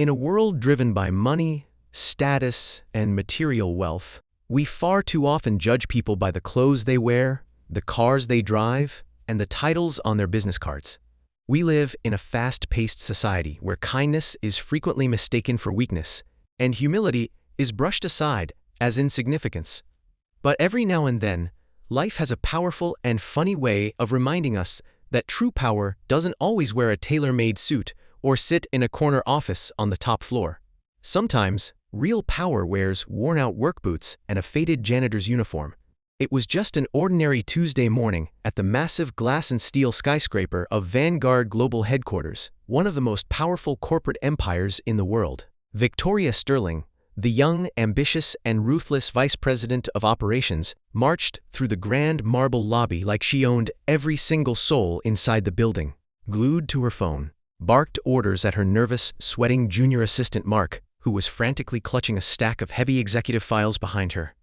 In a world driven by money, status, and material wealth, we far too often judge people by the clothes they wear, the cars they drive, and the titles on their business cards. We live in a fast-paced society where kindness is frequently mistaken for weakness, and humility is brushed aside as insignificance. But every now and then, life has a powerful and funny way of reminding us that true power doesn't always wear a tailor-made suit or sit in a corner office on the top floor. Sometimes, real power wears worn-out work boots and a faded janitor's uniform. It was just an ordinary Tuesday morning at the massive glass and steel skyscraper of Vanguard Global Headquarters, one of the most powerful corporate empires in the world. Victoria Sterling, the young, ambitious, and ruthless vice president of operations, marched through the grand marble lobby like she owned every single soul inside the building. Glued to her phone, barked orders at her nervous, sweating junior assistant Mark, who was frantically clutching a stack of heavy executive files behind her.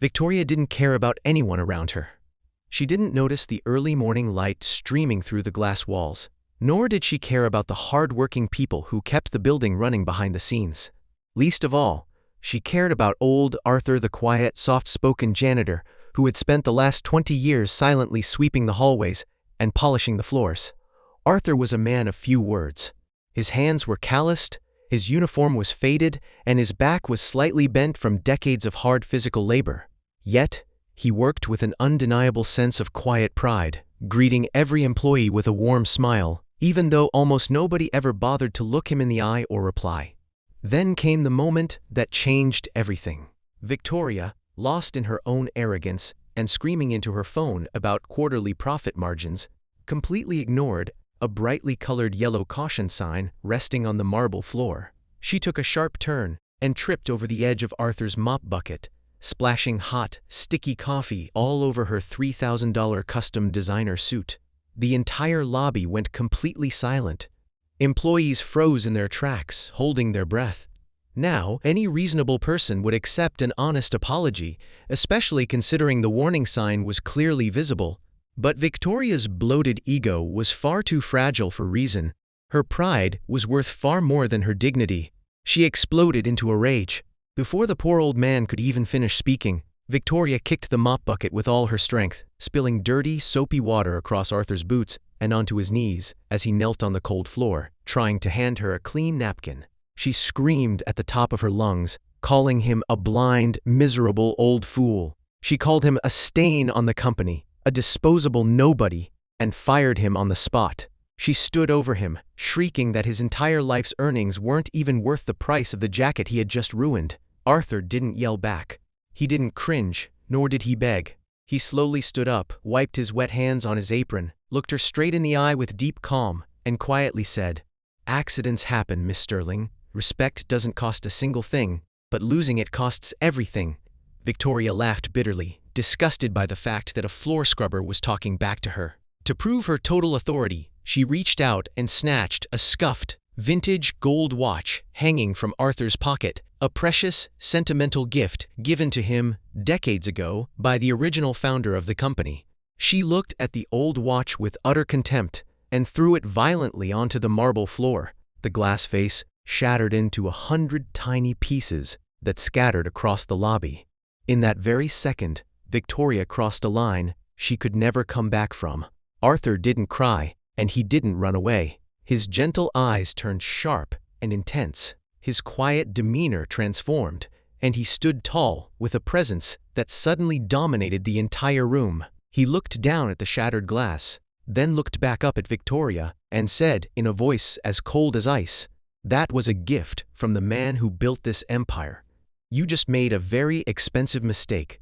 Victoria didn't care about anyone around her. She didn't notice the early morning light streaming through the glass walls, nor did she care about the hard-working people who kept the building running behind the scenes. Least of all, she cared about old Arthur, the quiet, soft-spoken janitor who had spent the last 20 years silently sweeping the hallways and polishing the floors. Arthur was a man of few words. His hands were calloused, his uniform was faded, and his back was slightly bent from decades of hard physical labor. Yet, he worked with an undeniable sense of quiet pride, greeting every employee with a warm smile, even though almost nobody ever bothered to look him in the eye or reply. Then came the moment that changed everything. Victoria, lost in her own arrogance and screaming into her phone about quarterly profit margins, completely ignored a brightly colored yellow caution sign resting on the marble floor. She took a sharp turn and tripped over the edge of Arthur's mop bucket, splashing hot, sticky coffee all over her $3,000 custom designer suit. The entire lobby went completely silent. Employees froze in their tracks, holding their breath. Now, any reasonable person would accept an honest apology, especially considering the warning sign was clearly visible. But Victoria's bloated ego was far too fragile for reason. Her pride was worth far more than her dignity. She exploded into a rage. Before the poor old man could even finish speaking, Victoria kicked the mop bucket with all her strength, spilling dirty, soapy water across Arthur's boots and onto his knees as he knelt on the cold floor, trying to hand her a clean napkin. She screamed at the top of her lungs, calling him a blind, miserable old fool. She called him a stain on the company, a disposable nobody, and fired him on the spot. She stood over him, shrieking that his entire life's earnings weren't even worth the price of the jacket he had just ruined. Arthur didn't yell back. He didn't cringe, nor did he beg. He slowly stood up, wiped his wet hands on his apron, looked her straight in the eye with deep calm, and quietly said, "Accidents happen, Miss Sterling. Respect doesn't cost a single thing, but losing it costs everything." Victoria laughed bitterly, disgusted by the fact that a floor scrubber was talking back to her. To prove her total authority, she reached out and snatched a scuffed, vintage gold watch hanging from Arthur's pocket, a precious, sentimental gift given to him decades ago by the original founder of the company. She looked at the old watch with utter contempt and threw it violently onto the marble floor. The glass face shattered into 100 tiny pieces that scattered across the lobby. In that very second, Victoria crossed a line she could never come back from. Arthur didn't cry, and he didn't run away. His gentle eyes turned sharp and intense. His quiet demeanor transformed, and he stood tall with a presence that suddenly dominated the entire room. He looked down at the shattered glass, then looked back up at Victoria and said in a voice as cold as ice, "That was a gift from the man who built this empire. You just made a very expensive mistake."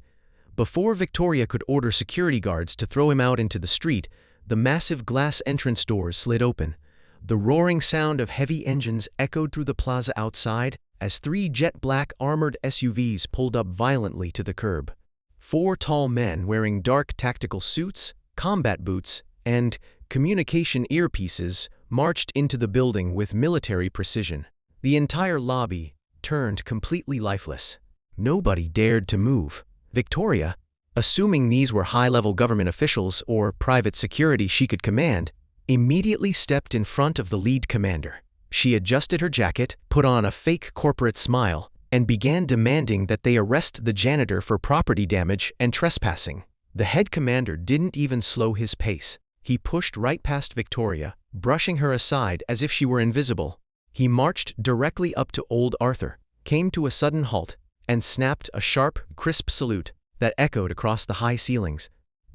Before Victoria could order security guards to throw him out into the street, the massive glass entrance doors slid open. The roaring sound of heavy engines echoed through the plaza outside as 3 jet-black armored SUVs pulled up violently to the curb. 4 tall men wearing dark tactical suits, combat boots, and communication earpieces marched into the building with military precision. The entire lobby turned completely lifeless. Nobody dared to move. Victoria, assuming these were high-level government officials or private security she could command, immediately stepped in front of the lead commander. She adjusted her jacket, put on a fake corporate smile, and began demanding that they arrest the janitor for property damage and trespassing. The head commander didn't even slow his pace. He pushed right past Victoria, brushing her aside as if she were invisible. He marched directly up to old Arthur, came to a sudden halt, and snapped a sharp, crisp salute that echoed across the high ceilings.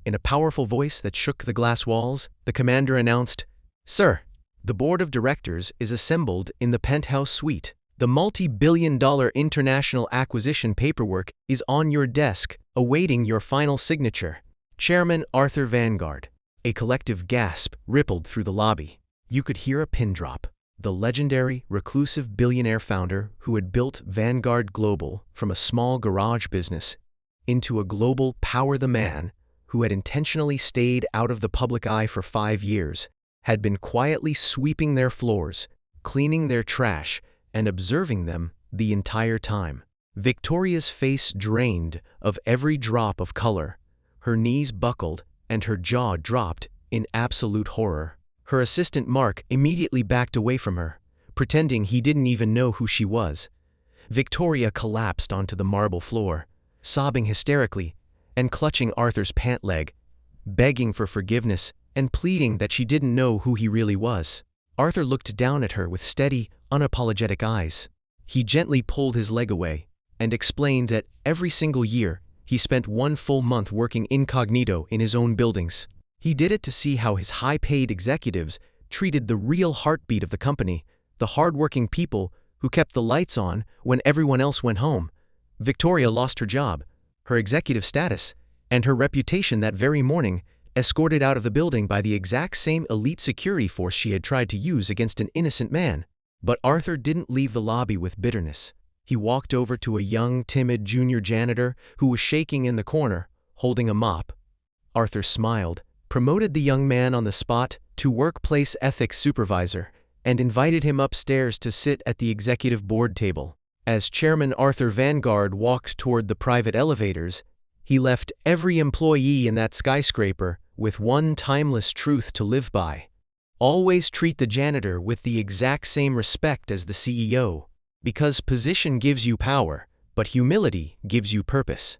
In a powerful voice that shook the glass walls, the commander announced, "Sir, the board of directors is assembled in the penthouse suite. The multi-billion-dollar international acquisition paperwork is on your desk, awaiting your final signature. Chairman Arthur Vanguard." A collective gasp rippled through the lobby. You could hear a pin drop. The legendary, reclusive billionaire founder who had built Vanguard Global from a small garage business into a global power, the man who had intentionally stayed out of the public eye for 5 years, had been quietly sweeping their floors, cleaning their trash, and observing them the entire time. Victoria's face drained of every drop of color. Her knees buckled and her jaw dropped in absolute horror. Her assistant Mark immediately backed away from her, pretending he didn't even know who she was. Victoria collapsed onto the marble floor, sobbing hysterically and clutching Arthur's pant leg, begging for forgiveness and pleading that she didn't know who he really was. Arthur looked down at her with steady, unapologetic eyes. He gently pulled his leg away and explained that every single year he spent 1 full month working incognito in his own buildings. He did it to see how his high-paid executives treated the real heartbeat of the company, the hard-working people who kept the lights on when everyone else went home. Victoria lost her job, her executive status, and her reputation that very morning, escorted out of the building by the exact same elite security force she had tried to use against an innocent man. But Arthur didn't leave the lobby with bitterness. He walked over to a young, timid junior janitor who was shaking in the corner, holding a mop. Arthur smiled, promoted the young man on the spot to workplace ethics supervisor, and invited him upstairs to sit at the executive board table. As Chairman Arthur Vanguard walked toward the private elevators, he left every employee in that skyscraper with one timeless truth to live by. Always treat the janitor with the exact same respect as the CEO, because position gives you power, but humility gives you purpose.